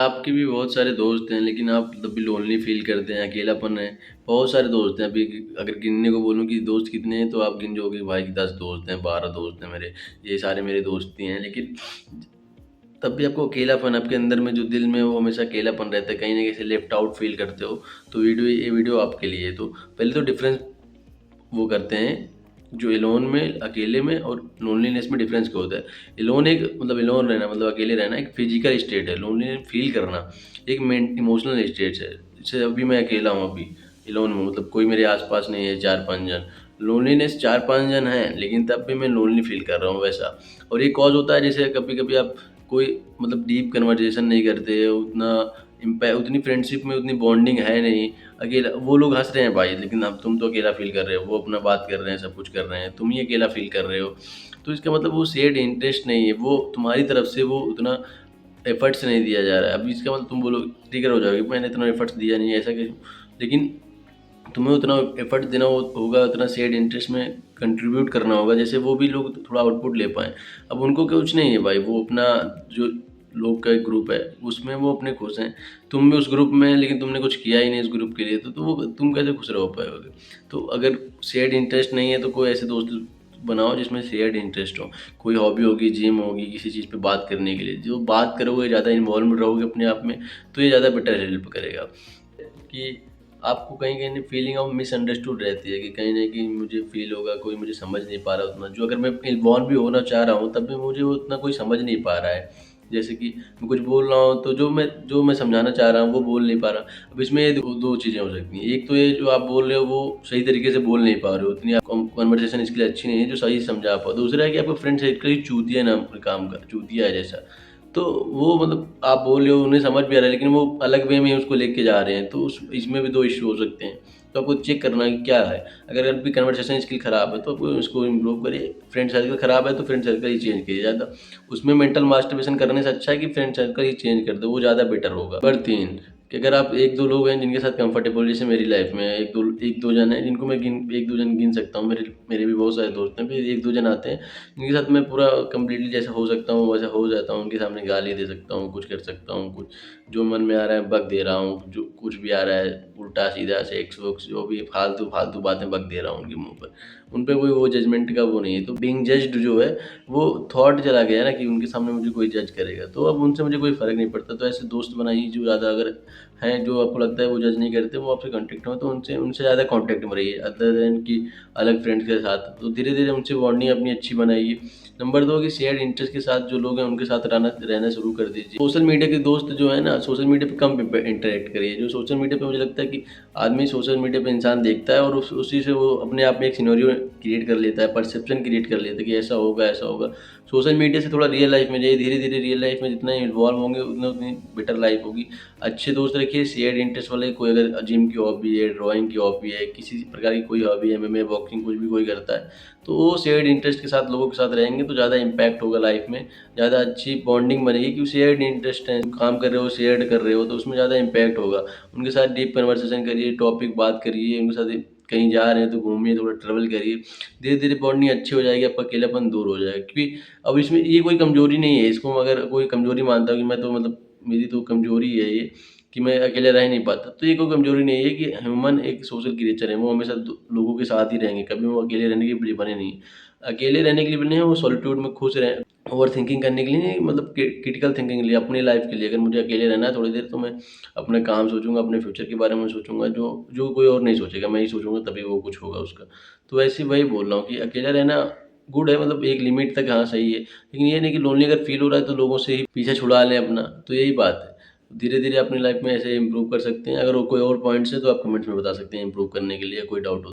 आपके भी बहुत सारे दोस्त हैं, लेकिन आप तब भी लोनली फ़ील करते हैं, अकेलापन है। बहुत सारे दोस्त हैं, अभी अगर गिनने को बोलूँ कि दोस्त कितने हैं, तो आप गिन जाओगे भाई कि 10 दोस्त हैं, 12 दोस्त हैं मेरे, ये सारे मेरे दोस्त ही हैं। लेकिन तब भी आपको अकेलापन आपके अंदर में जो दिल में वो हमेशा अकेलापन रहता है, कहीं न कहीं से लेफ्ट आउट फ़ील करते हो, तो ये वीडियो आपके लिए है। तो पहले तो डिफ़रेंस वो करते हैं, जो एलोन में, अकेले में और लोनलीनेस में डिफरेंस क्या होता है। एलोन एक मतलब एलोन रहना मतलब अकेले रहना एक फिजिकल स्टेट है, लोनलीनेस फील करना एक इमोशनल स्टेट है। जैसे अभी मैं अकेला हूँ, अभी एलोन में मतलब कोई मेरे आसपास नहीं है, 4-5 जन। लोनलीनेस 4-5 जन हैं, लेकिन तब भी मैं लोनली फील कर रहा हूँ वैसा। और ये कॉज होता है जैसे कभी कभी आप कोई मतलब डीप कन्वर्जेशन नहीं करते उतना, इम्पैक्ट उतनी फ्रेंडशिप में उतनी बॉन्डिंग है नहीं। अकेला वो लोग हँस रहे हैं भाई, लेकिन अब तुम तो अकेला फ़ील कर रहे हो, वो अपना बात कर रहे हैं, सब कुछ कर रहे हैं, तुम ही अकेला फ़ील कर रहे हो। तो इसका मतलब वो शेयर्ड इंटरेस्ट नहीं है, वो तुम्हारी तरफ से वो उतना एफर्ट्स नहीं दिया जा रहा है। अभी इसका मतलब तुम बोलो ट्रिगर हो जाओगे, मैंने इतना एफर्ट्स दिया नहीं है, ऐसा क्यों? लेकिन तुम्हें उतना एफर्ट देना होगा, उतना शेयर्ड इंटरेस्ट में कंट्रीब्यूट करना होगा, जैसे वो भी लोग थोड़ा आउटपुट ले पाएँ। अब उनको कुछ नहीं है भाई, वो अपना जो लोग का एक ग्रुप है, उसमें वो अपने खुश हैं। तुम भी उस ग्रुप में हैं, लेकिन तुमने कुछ किया ही नहीं इस ग्रुप के लिए, तो वो तुम कैसे खुश रह पाओगे? तो अगर शेयर्ड इंटरेस्ट नहीं है, तो कोई ऐसे दोस्त बनाओ जिसमें शेयर्ड इंटरेस्ट हो। कोई हॉबी होगी, जिम होगी, किसी चीज़ पे बात करने के लिए, जो बात करोगे, ज़्यादा इन्वॉल्व रहोगे अपने आप में, तो ये ज़्यादा बेटर हेल्प करेगा। कि आपको कहीं न फीलिंग ऑफ मिसअंडरस्टूड रहती है कि कहीं न कहीं मुझे फ़ील होगा, कोई मुझे समझ नहीं पा रहा उतना, जो अगर मैं इन्वॉल्व भी होना चाह रहा हूँ, तब भी मुझे वो उतना कोई समझ नहीं पा रहा है। जैसे कि मैं कुछ बोल रहा हूँ, तो जो मैं समझाना चाह रहा हूँ, वो बोल नहीं पा रहा। अब इसमें ये 2 चीज़ें हो सकती हैं। एक तो ये जो आप बोल रहे हो, वो सही तरीके से बोल नहीं पा रहे हो, उतनी आप कन्वर्सेशन स्किल अच्छी नहीं है, जो सही से समझा पाओ। दूसरा है कि आपका फ्रेंड सर्कल ही चूतिया नाम का काम का चूतिया है जैसा। तो वो मतलब आप बोल रहे हो, उन्हें समझ भी आ रहा है, लेकिन वो अलग वे में उसको लेके जा रहे हैं, तो उस इसमें भी 2 इश्यू हो सकते हैं। तो आपको चेक करना है कि क्या है। अगर आपकी कन्वर्सेशन स्किल खराब है, तो आप उसको इम्प्रूव करिए। फ्रेंड सर्कल खराब है, तो फ्रेंड सर्कल ही चेंज कीजिए ज़्यादा। उसमें मेंटल मास्टरबेशन करने से अच्छा है कि फ्रेंड सर्कल ही चेंज कर दो, वो ज़्यादा बेटर होगा। नंबर 3 कि अगर आप 1-2 लोग हैं जिनके साथ कंफर्टेबल, जैसे मेरी लाइफ में 1-2 जन हैं जिनको मैं 1-2 जन गिन सकता हूँ। मेरे मेरे भी बहुत सारे दोस्त हैं, फिर 1-2 जन आते हैं जिनके साथ मैं पूरा कंप्लीटली जैसा हो सकता हूँ वैसा हो जाता हूँ। उनके सामने गाली दे सकता हूँ, कुछ कर सकता हूँ, कुछ जो मन में आ रहा है बक दे रहा हूँ, जो कुछ भी आ रहा है उल्टा-सीधा सेक्स-वेक्स जो भी फालतू-फालतू बातें बक दे रहा हूँ उनके मुँह पर। उन पे कोई वो जजमेंट का वो नहीं है। तो बीइंग जज्ड जो है, वो थॉट चला गया ना कि उनके सामने मुझे कोई जज करेगा, तो अब उनसे मुझे कोई फ़र्क नहीं पड़ता। तो ऐसे दोस्त बनाइए जो ज़्यादा अगर हैं, जो आपको लगता है वो जज नहीं करते, वो आपसे कॉन्टैक्ट में, तो उनसे उनसे ज़्यादा कॉन्टैक्ट में रहिए, अदर देन कि अलग फ्रेंड्स के साथ। तो धीरे-धीरे उनसे बॉन्डिंग अपनी अच्छी बनाइए। नंबर 2 कि शेयर्ड इंटरेस्ट के साथ जो लोग हैं, उनके साथ रहना रहना शुरू कर दीजिए। सोशल मीडिया के दोस्त जो है ना, सोशल मीडिया पे कम इंटरैक्ट करिए। जो सोशल मीडिया पे मुझे लगता है कि आदमी सोशल मीडिया पे इंसान देखता है और उसी से वो अपने आप में एक सिनेरियो क्रिएट कर लेता है, परसेप्शन क्रिएट कर लेता है कि ऐसा होगा, ऐसा होगा। सोशल मीडिया से थोड़ा रियल लाइफ़ में जाइए, धीरे-धीरे रियल लाइफ़ में जितना इन्वॉल्व होंगे उतनी बेटर लाइफ़ होगी। अच्छे दोस्त रखिए, शेयर्ड इंटरेस्ट वाले, कोई अगर जिम की हॉबी है, ड्राइंग की हॉबी है, किसी प्रकार की कोई हॉबी है, एमएमए, बॉक्सिंग कुछ भी कोई करता है, तो वो शेयर्ड इंटरेस्ट के साथ लोगों के साथ रहेंगे तो ज़्यादा इम्पैक्ट होगा लाइफ़ में, ज़्यादा अच्छी बॉन्डिंग बनेगी क्योंकि शेयर्ड इंटरेस्ट है, काम कर रहे हो, शेयर्ड कर रहे हो, तो उसमें ज़्यादा इम्पैक्ट होगा। उनके साथ डीप कन्वर्सेशन करिए, टॉपिक बात करिए, उनके साथ कहीं जा रहे हैं तो घूमिए, थोड़ा ट्रैवल करिए। धीरे-धीरे बॉन्डिंग अच्छी हो जाएगी, आपका अकेलापन दूर हो जाएगा, क्योंकि अब इसमें ये कोई कमज़ोरी नहीं है, इसको अगर कोई कमज़ोरी मानता है कि मैं तो मतलब मेरी तो कमज़ोरी है ये कि मैं अकेले रह नहीं पाता, तो ये कोई कमज़ोरी नहीं है कि ह्यूमन एक सोशल क्रिएचर है, वो हमेशा लोगों के साथ ही रहेंगे, कभी वो अकेले रहने के लिए बने नहीं। अकेले रहने के लिए बने हैं, वो सॉलिट्यूड में खुश रहें, ओवर थिंकिंग करने के लिए नहीं, मतलब क्रिटिकल थिंकिंग के लिए, अपनी लाइफ के लिए। अगर मुझे अकेले रहना है थोड़ी देर, तो मैं अपना काम सोचूंगा, अपने फ्यूचर के बारे में सोचूंगा, जो जो कोई और नहीं सोचेगा, मैं ही सोचूंगा, तभी वो कुछ होगा उसका। तो ऐसे वही बोल रहा हूँ कि अकेला रहना गुड है, मतलब एक लिमिट तक हाँ सही है, लेकिन ये नहीं कि लोनली अगर फील हो रहा है तो लोगों से ही पीछे छुड़ा लें अपना, तो यही बात है। धीरे-धीरे अपनी लाइफ में ऐसे इम्प्रूव कर सकते हैं। अगर वो कोई और पॉइंट्स है तो आप कमेंट्स में बता सकते हैं इम्प्रूव करने के लिए, कोई डाउट हो।